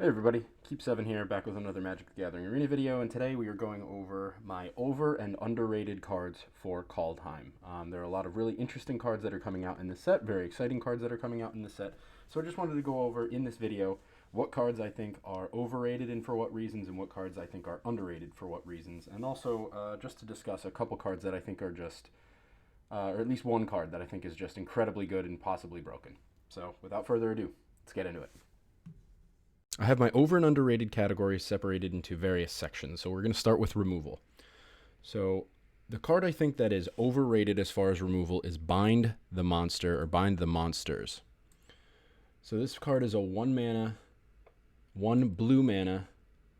Hey everybody, Keep7 here, back with another Magic the Gathering Arena video, and today we are going over my over and underrated cards for Kaldheim. There are a lot of really interesting cards that are coming out in this set, very exciting cards that are coming out in this set, so I just wanted to go over in this video what cards I think are overrated and for what reasons, and what cards I think are underrated for what reasons, and also just to discuss a couple cards that I think are just, or at least one card that I think is just incredibly good and possibly broken. So without further ado, let's get into it. I have my over and underrated categories separated into various sections. So we're going to start with removal. So the card I think that is overrated as far as removal is Bind the Monster or Bind the Monsters. So this card is a 1 mana, 1 blue mana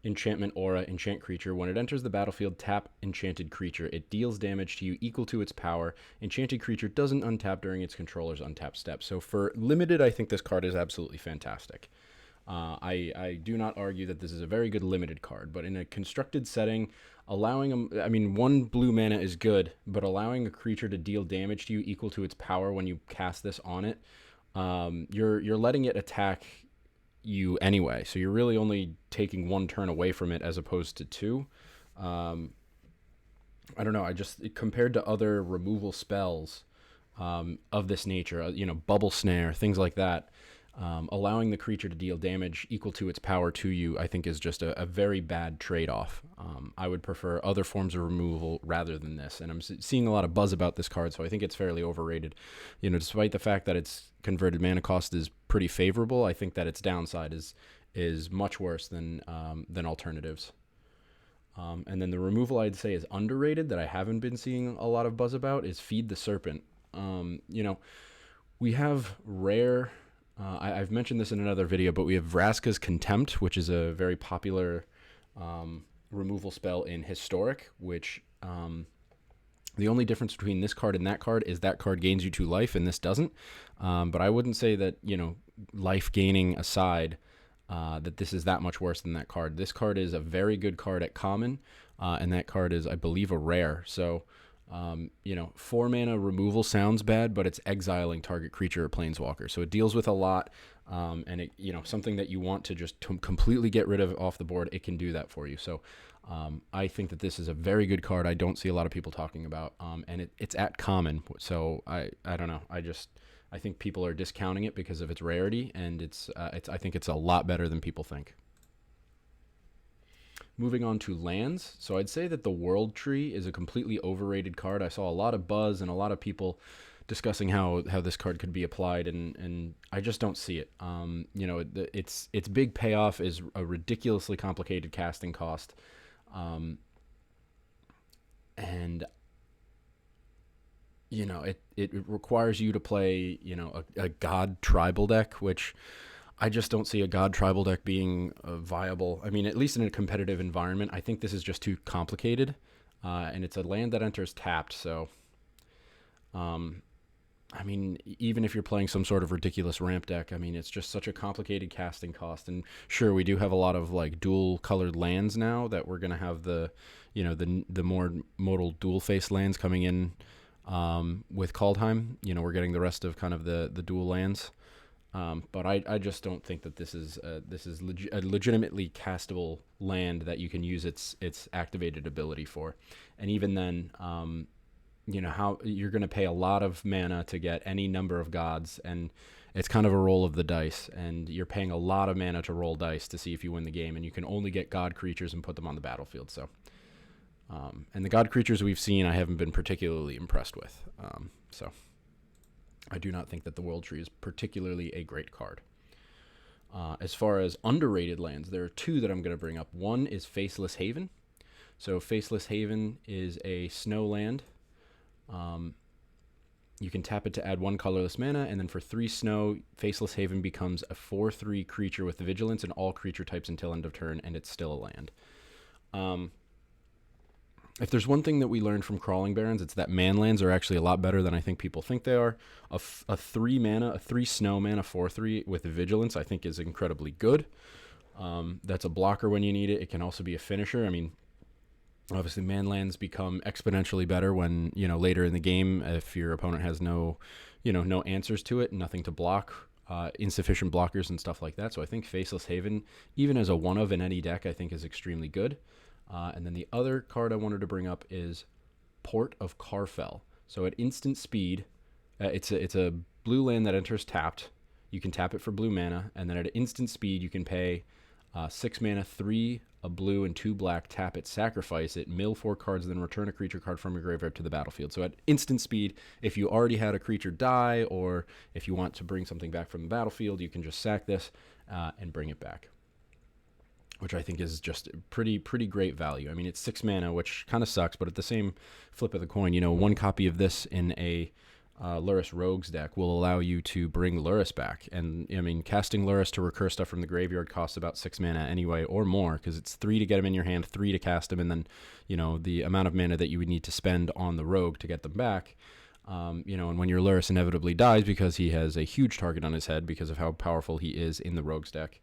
enchantment aura enchant creature. When it enters the battlefield, tap enchanted creature. It deals damage to you equal to its power. Enchanted creature doesn't untap during its controller's untap step. So for limited, I think this card is absolutely fantastic. I do not argue that this is a very good limited card, but in a constructed setting, allowing one blue mana is good, but allowing a creature to deal damage to you equal to its power when you cast this on it, you're letting it attack you anyway. So you're really only taking one turn away from it as opposed to two. I don't know. Compared to other removal spells of this nature, Bubble Snare, things like that. Allowing the creature to deal damage equal to its power to you, I think, is just a very bad trade-off. I would prefer other forms of removal rather than this, and I'm seeing a lot of buzz about this card, so I think it's fairly overrated. Despite the fact that its converted mana cost is pretty favorable, I think that its downside is much worse than alternatives. And then the removal I'd say is underrated that I haven't been seeing a lot of buzz about is Feed the Serpent. We have rare... I've mentioned this in another video, but we have Vraska's Contempt, which is a very popular removal spell in Historic, which the only difference between this card and that card is that card gains you 2 life and this doesn't. But I wouldn't say that, life gaining aside, that this is that much worse than that card. This card is a very good card at common, and that card is, I believe, a rare. So... 4 mana removal sounds bad, but it's exiling target creature or planeswalker. So it deals with a lot, and it, something that you want to just completely get rid of off the board, it can do that for you. So I think that this is a very good card. I don't see a lot of people talking about, and it's at common. So I don't know. I think people are discounting it because of its rarity, and I think it's a lot better than people think. Moving on to lands, so I'd say that the World Tree is a completely overrated card. I saw a lot of buzz and a lot of people discussing how this card could be applied, and I just don't see it. Its big payoff is a ridiculously complicated casting cost, and it requires you to play a God tribal deck, which I just don't see a God tribal deck being viable. I mean, at least in a competitive environment, I think this is just too complicated. And it's a land that enters tapped, so... even if you're playing some sort of ridiculous ramp deck, it's just such a complicated casting cost. And sure, we do have a lot of, dual-colored lands now that we're going to have the more modal dual-face lands coming in with Kaldheim. We're getting the rest of kind of the dual lands. But I just don't think that this is a legitimately castable land that you can use its activated ability for. And even then, how you're going to pay a lot of mana to get any number of gods, and it's kind of a roll of the dice, and you're paying a lot of mana to roll dice to see if you win the game, and you can only get god creatures and put them on the battlefield. So, and the god creatures we've seen, I haven't been particularly impressed with. So I do not think that the World Tree is particularly a great card. As far as underrated lands, there are 2 that I'm going to bring up. One is Faceless Haven. So Faceless Haven is a snow land. You can tap it to add 1 colorless mana, and then for 3 snow, Faceless Haven becomes a 4/3 creature with vigilance in all creature types until end of turn, and it's still a land. If there's one thing that we learned from Crawling Barrens, it's that man lands are actually a lot better than I think people think they are. A 3 snow mana 4/3 with vigilance, I think, is incredibly good. That's a blocker when you need it. It can also be a finisher. Obviously, man lands become exponentially better when later in the game, if your opponent has no answers to it, nothing to block. insufficient blockers and stuff like that. So I think Faceless Haven, even as a one of in any deck, I think is extremely good. And then the other card I wanted to bring up is Port of Carfell. So at instant speed, it's a blue land that enters tapped. You can tap it for blue mana, and then at instant speed, you can pay 6 mana, 3 a blue and 2 black, tap it, sacrifice it, mill 4 cards, then return a creature card from your graveyard to the battlefield. So at instant speed, if you already had a creature die, or if you want to bring something back from the battlefield, you can just sack this and bring it back, which I think is just pretty great value. I mean, it's 6 mana, which kind of sucks, but at the same flip of the coin, you know, 1 copy of this in a Lurrus Rogues deck will allow you to bring Lurrus back. And, I mean, casting Lurrus to recur stuff from the graveyard costs about 6 mana anyway, or more, because it's 3 to get them in your hand, 3 to cast them, and then, you know, the amount of mana that you would need to spend on the Rogue to get them back. You know, and when your Lurrus inevitably dies because he has a huge target on his head because of how powerful he is in the Rogues deck,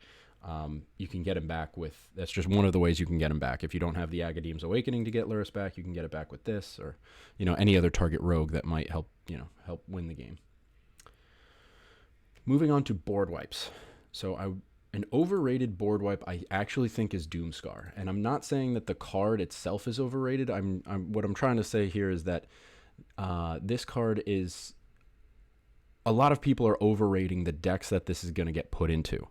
you can get him back with, that's just one of the ways you can get him back. If you don't have the Agadeem's Awakening to get Lurrus back, you can get it back with this, or, you know, any other target rogue that might help, you know, help win the game. Moving on to board wipes. So an overrated board wipe I actually think is Doomscar. And I'm not saying that the card itself is overrated. What I'm trying to say here is that this card is, a lot of people are overrating the decks that this is going to get put into.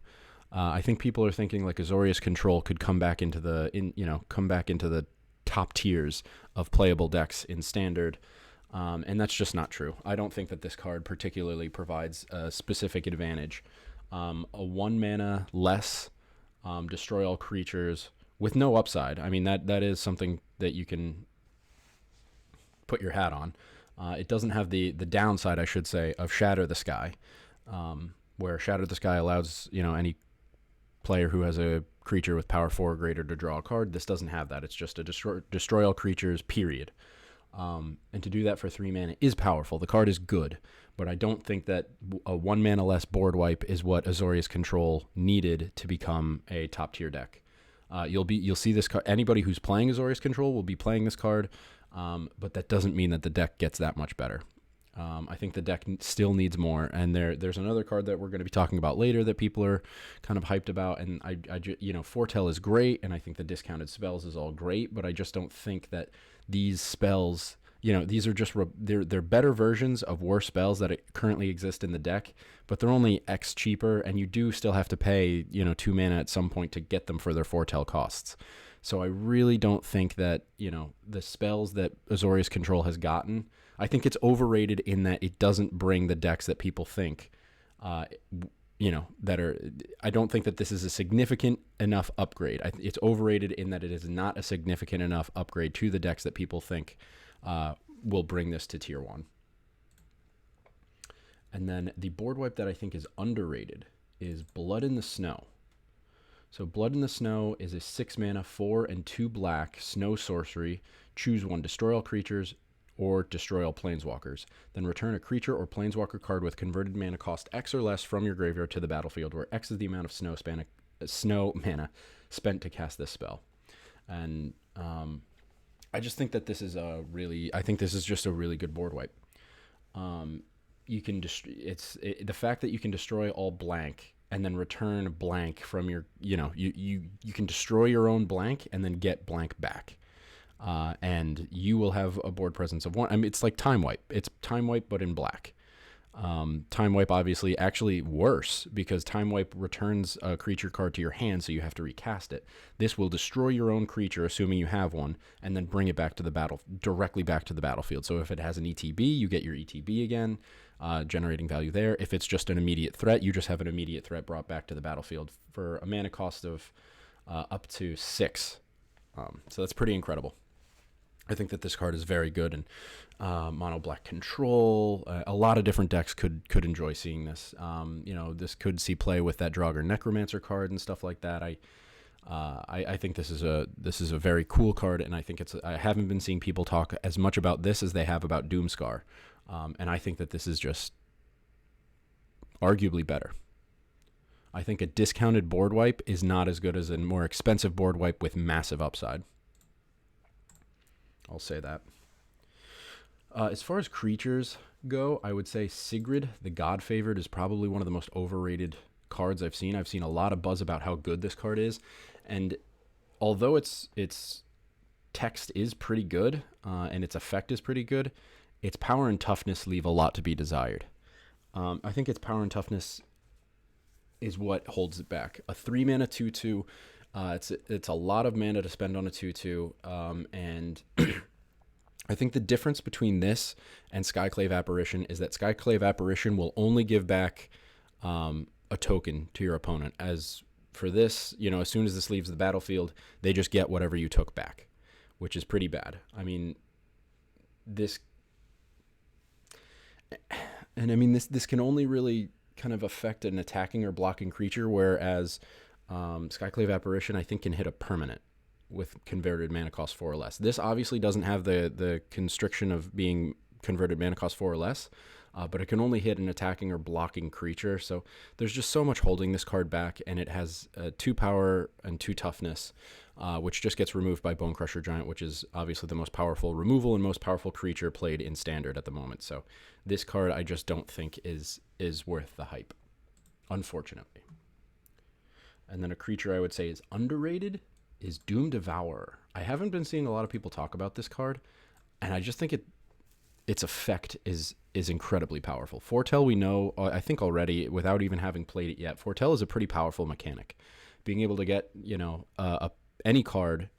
I think people are thinking like Azorius Control could come back into the top tiers of playable decks in Standard, and that's just not true. I don't think that this card particularly provides a specific advantage. A 1 mana less, destroy all creatures with no upside. I mean, that is something that you can put your hat on. It doesn't have the downside, I should say, of Shatter the Sky, where Shatter the Sky allows, you know, any player who has a creature with power 4 or greater to draw a card. This doesn't have that. It's just a destroy all creatures, period. And to do that for 3 mana is powerful. The card is good, but I don't think that a 1 mana less board wipe is what Azorius Control needed to become a top tier deck. You'll see this card. Anybody who's playing Azorius Control will be playing this card, but that doesn't mean that the deck gets that much better. I think the deck still needs more, and there's another card that we're going to be talking about later that people are kind of hyped about, and you know, Foretell is great, and I think the discounted spells is all great, but I just don't think that these spells, you know, these are just they're better versions of worse spells that currently exist in the deck, but they're only X cheaper, and you do still have to pay, you know, 2 mana at some point to get them for their Foretell costs. So I really don't think that, you know, the spells that Azorius Control has gotten, I think it's overrated in that it doesn't bring the decks that people think, you know, that are, I don't think that this is a significant enough upgrade. It's overrated in that it is not a significant enough upgrade to the decks that people think will bring this to tier 1. And then the board wipe that I think is underrated is Blood in the Snow. So Blood in the Snow is a 6 mana, 4 and 2 black snow sorcery. Choose 1, destroy all creatures or destroy all planeswalkers. Then return a creature or planeswalker card with converted mana cost X or less from your graveyard to the battlefield, where X is the amount of snow mana spent to cast this spell. And I just think that this is just a really good board wipe. You can the fact that you can destroy all blank and then return blank from your, you know, you can destroy your own blank and then get blank back. And you will have a board presence of 1. I mean, it's like Time Wipe. It's Time Wipe, but in black. Time Wipe, obviously, actually worse, because Time Wipe returns a creature card to your hand, so you have to recast it. This will destroy your own creature, assuming you have one, and then bring it back to the directly back to the battlefield. So if it has an ETB, you get your ETB again, generating value there. If it's just an immediate threat, you just have an immediate threat brought back to the battlefield for a mana cost of up to 6. So that's pretty incredible. I think that this card is very good, and mono black control. A lot of different decks could enjoy seeing this. You know, this could see play with that Draugr Necromancer card and stuff like that. I think this is a very cool card, and I think I haven't been seeing people talk as much about this as they have about Doomscar, and I think that this is just arguably better. I think a discounted board wipe is not as good as a more expensive board wipe with massive upside. I'll say that. As far as creatures go, I would say Sigrid, the God Favored, is probably one of the most overrated cards I've seen. I've seen a lot of buzz about how good this card is, and although its text is pretty good and its effect is pretty good, its power and toughness leave a lot to be desired. I think its power and toughness is what holds it back. A 3-mana 2/2. It's a lot of mana to spend on a 2/2, and I think the difference between this and Skyclave Apparition is that Skyclave Apparition will only give back a token to your opponent. As for this, as soon as this leaves the battlefield, they just get whatever you took back, which is pretty bad. I mean, this can only really kind of affect an attacking or blocking creature, whereas Skyclave Apparition, I think, can hit a permanent with converted mana cost 4 or less. This obviously doesn't have the constriction of being converted mana cost 4 or less, but it can only hit an attacking or blocking creature. So there's just so much holding this card back, and it has 2 power and 2 toughness, which just gets removed by Bonecrusher Giant, which is obviously the most powerful removal and most powerful creature played in Standard at the moment. So this card I just don't think is worth the hype, unfortunately. And then a creature I would say is underrated is Doom Devourer. I haven't been seeing a lot of people talk about this card, and I just think its effect is incredibly powerful. Foretell, we know, I think already, without even having played it yet, Foretell is a pretty powerful mechanic. Being able to get, any card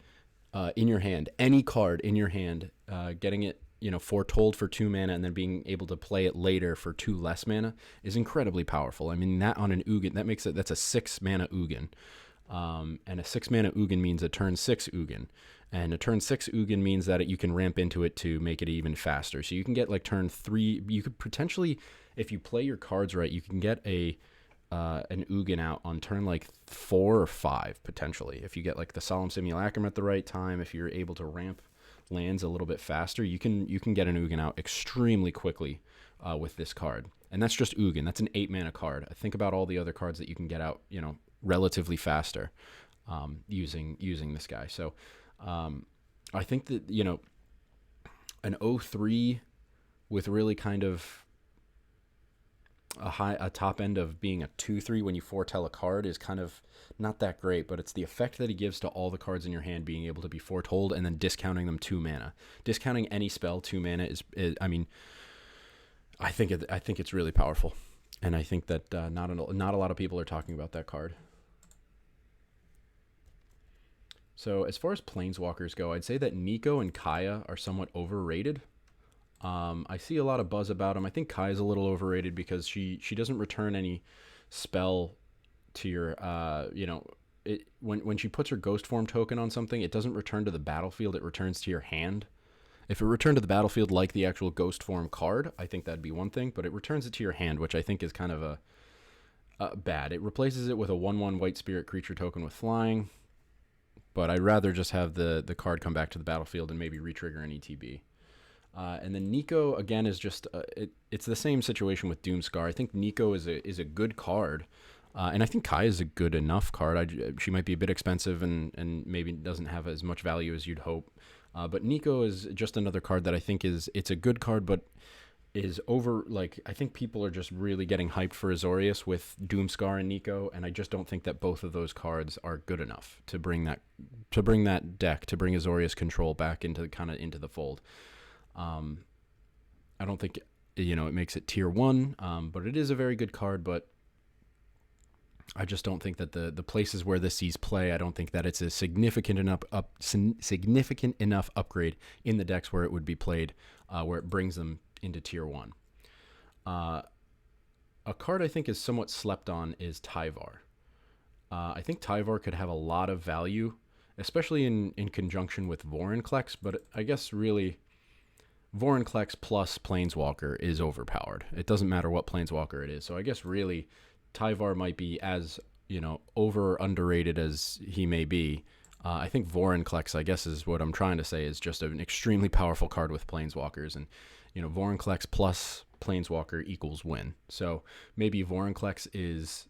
in your hand, getting it, foretold for 2 mana and then being able to play it later for 2 less mana is incredibly powerful. I mean, that on an Ugin, that's a 6 mana Ugin. And a 6 mana Ugin means a turn 6 Ugin. And a turn 6 Ugin means that you can ramp into it to make it even faster. So you can get like turn 3, you could potentially, if you play your cards right, you can get an Ugin out on turn like 4 or 5 potentially. If you get like the Solemn Simulacrum at the right time, if you're able to ramp lands a little bit faster, you can get an Ugin out extremely quickly with this card. And that's just Ugin. That's an 8 mana card. Think about all the other cards that you can get out, relatively faster using this guy. So I think that, an 0/3 with really kind of a top end of being a 2/3 when you foretell a card is kind of not that great, but it's the effect that he gives to all the cards in your hand being able to be foretold and then discounting them 2 mana. Discounting any spell 2 mana is I mean, I think it's really powerful, and I think that not a lot of people are talking about that card. So as far as Planeswalkers go, I'd say that Nico and Kaya are somewhat overrated. I see a lot of buzz about them. I think Kaya's a little overrated because she doesn't return any spell to your, when she puts her ghost form token on something, it doesn't return to the battlefield, it returns to your hand. If it returned to the battlefield like the actual ghost form card, I think that'd be one thing, but it returns it to your hand, which I think is kind of bad. It replaces it with a 1/1 white spirit creature token with flying, but I'd rather just have the card come back to the battlefield and maybe retrigger an ETB. And then Nico, again, is just, it's the same situation with Doomscar. I think Nico is a good card, and I think Kai is a good enough card. She might be a bit expensive and maybe doesn't have as much value as you'd hope. But Nico is just another card that I think it's a good card, but is over, I think people are just really getting hyped for Azorius with Doomscar and Nico, and I just don't think that both of those cards are good enough to bring that deck, to bring Azorius control back into the fold. I don't think, it makes it tier 1, but it is a very good card, but I just don't think that the places where this sees play, I don't think that it's a significant enough upgrade in the decks where it would be played, where it brings them into tier 1. A card I think is somewhat slept on is Tyvar. I think Tyvar could have a lot of value, especially in conjunction with Vorinclex, but I guess really Vorinclex plus Planeswalker is overpowered. It doesn't matter what Planeswalker it is. So I guess really Tyvar might be as, over or underrated as he may be. I think Vorinclex, I guess is what I'm trying to say, is just an extremely powerful card with Planeswalkers. And, Vorinclex plus Planeswalker equals win. So maybe Vorinclex is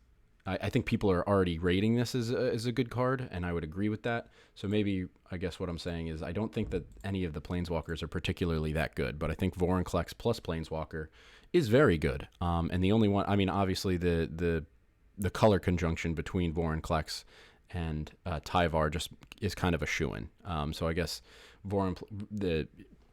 I think people are already rating this as a good card, and I would agree with that. So maybe, I guess what I'm saying is I don't think that any of the Planeswalkers are particularly that good, but I think Vorinclex plus Planeswalker is very good. And the only one, I mean, obviously the color conjunction between Vorinclex and Tyvar just is kind of a shoo-in. So I guess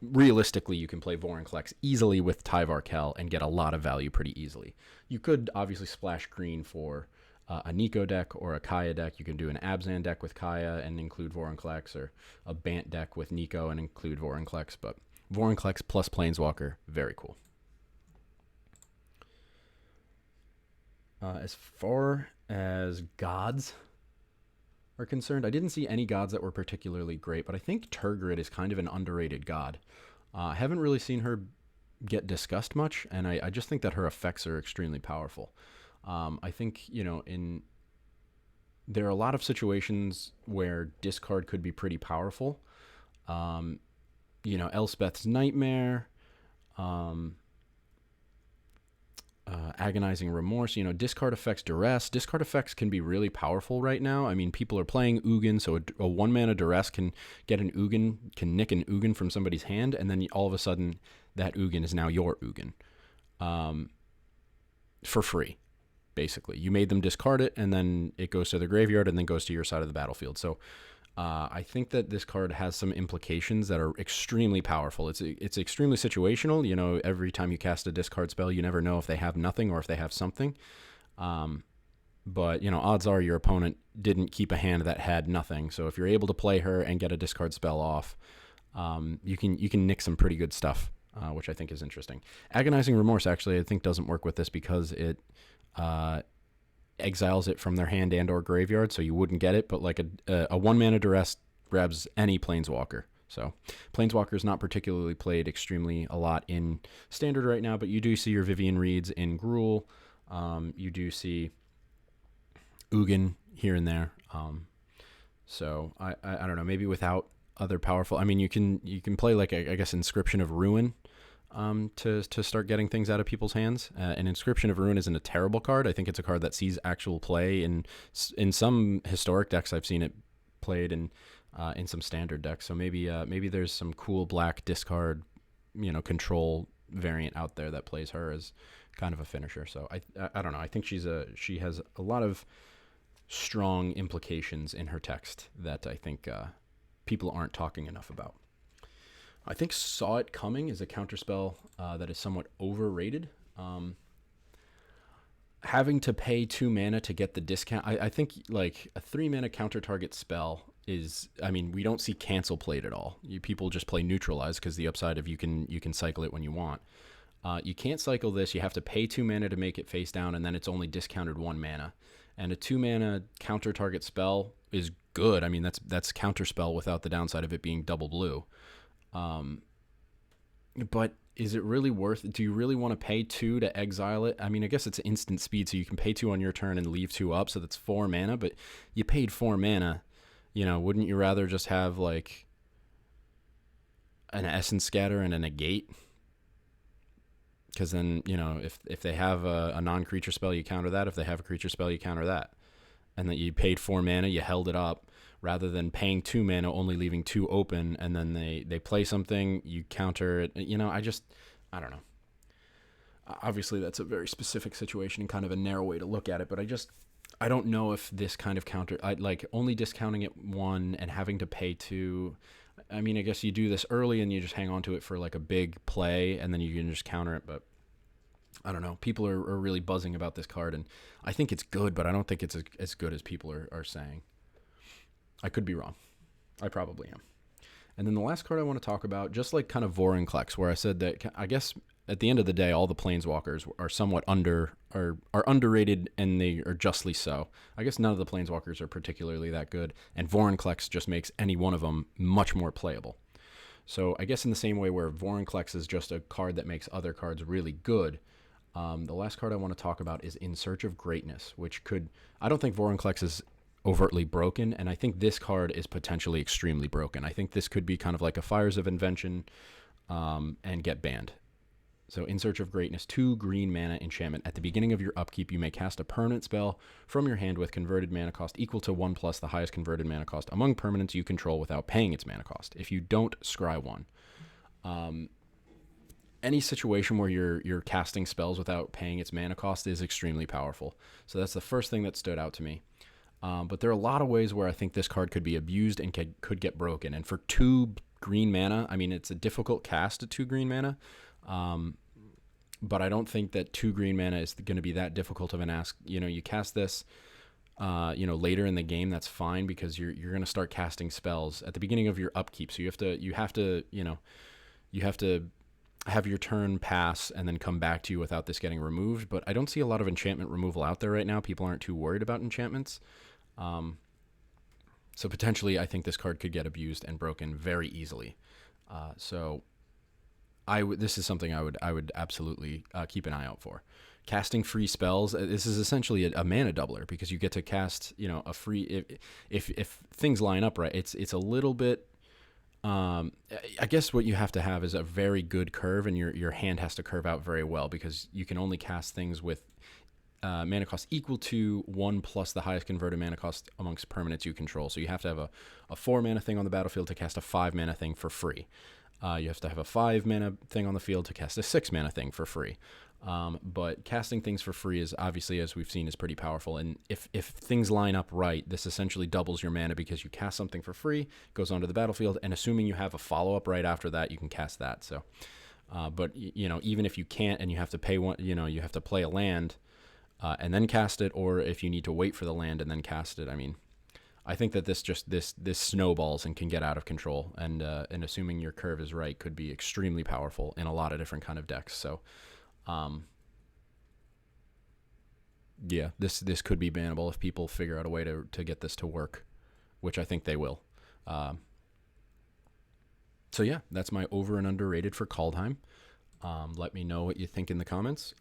realistically, you can play Vorinclex easily with Tyvar Kel and get a lot of value pretty easily. You could obviously splash green for a Nico deck or a Kaya deck. You can do an Abzan deck with Kaya and include Vorinclex, or a Bant deck with Nico and include Vorinclex. But Vorinclex plus Planeswalker, very cool. As far as gods are concerned, I didn't see any gods that were particularly great, but I think Turgrid is kind of an underrated god. I haven't really seen her get discussed much, and I just think that her effects are extremely powerful. I think, there are a lot of situations where discard could be pretty powerful. Elspeth's Nightmare, Agonizing Remorse, discard effects Duress. Discard effects can be really powerful right now. I mean, people are playing Ugin, so a 1-mana Duress can get an Ugin, can nick an Ugin from somebody's hand, and then all of a sudden that Ugin is now your Ugin. For free, basically. You made them discard it, and then it goes to the graveyard and then goes to your side of the battlefield. So I think that this card has some implications that are extremely powerful. It's extremely situational. Every time you cast a discard spell, you never know if they have nothing or if they have something. But odds are your opponent didn't keep a hand that had nothing. So if you're able to play her and get a discard spell off, you can nick some pretty good stuff, which I think is interesting. Agonizing Remorse actually I think doesn't work with this because it exiles it from their hand and or graveyard, so you wouldn't get it, but like a 1-mana Duress grabs any Planeswalker. So Planeswalker is not particularly played extremely a lot in Standard right now, but you do see your Vivian Reeds in Gruul. You do see Ugin here and there. So I don't know, maybe without other powerful, I mean, you can play like I guess Inscription of Ruin to start getting things out of people's hands. An Inscription of Ruin isn't a terrible card. I think it's a card that sees actual play in some historic decks. I've seen it played in some standard decks. So maybe there's some cool black discard, control variant out there that plays her as kind of a finisher. So I don't know. I think she has a lot of strong implications in her text that I think people aren't talking enough about. I think Saw It Coming is a counterspell that is somewhat overrated. Having to pay 2 mana to get the discount, I think like a 3-mana counter target spell is, I mean, we don't see cancel played at all. People just play Neutralize because the upside of you can cycle it when you want. You can't cycle this. You have to pay 2 mana to make it face down, and then it's only discounted 1 mana. And a 2-mana counter target spell is good. I mean, that's counter spell without the downside of it being double blue. But is it really worth it? Do you really want to pay 2 to exile it? I mean, I guess it's instant speed, so you can pay 2 on your turn and leave 2 up, so that's 4 mana, but you paid 4 mana. Wouldn't you rather just have like an Essence Scatter and a Negate? Because then, if they have a non-creature spell, you counter that. If they have a creature spell, you counter that. And then you paid 4 mana, you held it up, rather than paying 2 mana, only leaving 2 open, and then they play something, you counter it. I don't know. Obviously, that's a very specific situation and kind of a narrow way to look at it, but I don't know if this kind of counter, like only discounting it 1 and having to pay 2. I mean, I guess you do this early and you just hang on to it for like a big play, and then you can just counter it, but I don't know. People are really buzzing about this card, and I think it's good, but I don't think it's as good as people are saying. I could be wrong. I probably am. And then the last card I want to talk about, just like kind of Vorinclex, where I said that I guess at the end of the day, all the Planeswalkers are somewhat are underrated, and they are justly so. I guess none of the Planeswalkers are particularly that good, and Vorinclex just makes any one of them much more playable. So I guess in the same way where Vorinclex is just a card that makes other cards really good, the last card I want to talk about is In Search of Greatness, I don't think Vorinclex is overtly broken, and I think this card is potentially extremely broken. I think this could be kind of like a Fires of Invention and get banned. So In Search of Greatness, 2 green mana enchantment. At the beginning of your upkeep, you may cast a permanent spell from your hand with converted mana cost equal to 1 plus the highest converted mana cost among permanents you control without paying its mana cost. If you don't, scry 1. Any situation where you're casting spells without paying its mana cost is extremely powerful. So that's the first thing that stood out to me. But there are a lot of ways where I think this card could be abused and could get broken. And for 2 green mana, I mean, it's a difficult cast at 2 green mana. But I don't think that 2 green mana is going to be that difficult of an ask. You know, you cast this, later in the game, that's fine, because you're going to start casting spells at the beginning of your upkeep. So you have to have your turn pass and then come back to you without this getting removed. But I don't see a lot of enchantment removal out there right now. People aren't too worried about enchantments. So potentially I think this card could get abused and broken very easily. This is something I would absolutely keep an eye out for. Casting free spells. This is essentially a mana doubler, because you get to cast, a free, if things line up right. It's a little bit. I guess what you have to have is a very good curve, and your hand has to curve out very well, because you can only cast things with mana cost equal to 1 plus the highest converted mana cost amongst permanents you control. So you have to have a 4 mana thing on the battlefield to cast a 5 mana thing for free. You have to have a 5 mana thing on the field to cast a 6 mana thing for free. But casting things for free is obviously, as we've seen, is pretty powerful. And if things line up right, this essentially doubles your mana, because you cast something for free, goes onto the battlefield, and assuming you have a follow-up right after that, you can cast that. So, but even if you can't and you have to pay one, you have to play a land and then cast it, or if you need to wait for the land and then cast it, I mean, I think that this snowballs and can get out of control, and assuming your curve is right, could be extremely powerful in a lot of different kind of decks. So, yeah, this could be bannable if people figure out a way to get this to work, which I think they will. So yeah, that's my over and underrated for Kaldheim. Let me know what you think in the comments.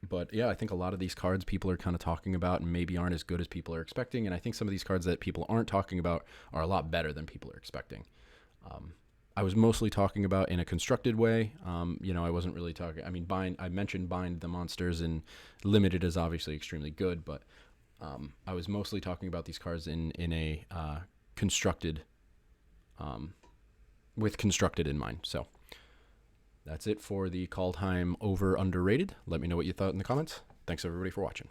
But yeah, I think a lot of these cards people are kind of talking about and maybe aren't as good as people are expecting. And I think some of these cards that people aren't talking about are a lot better than people are expecting. I was mostly talking about in a constructed way. I wasn't really talking. I mean, I mentioned Bind the Monsters, and Limited is obviously extremely good, but I was mostly talking about these cards in a constructed, with constructed in mind. So that's it for the Kaldheim over underrated. Let me know what you thought in the comments. Thanks everybody for watching.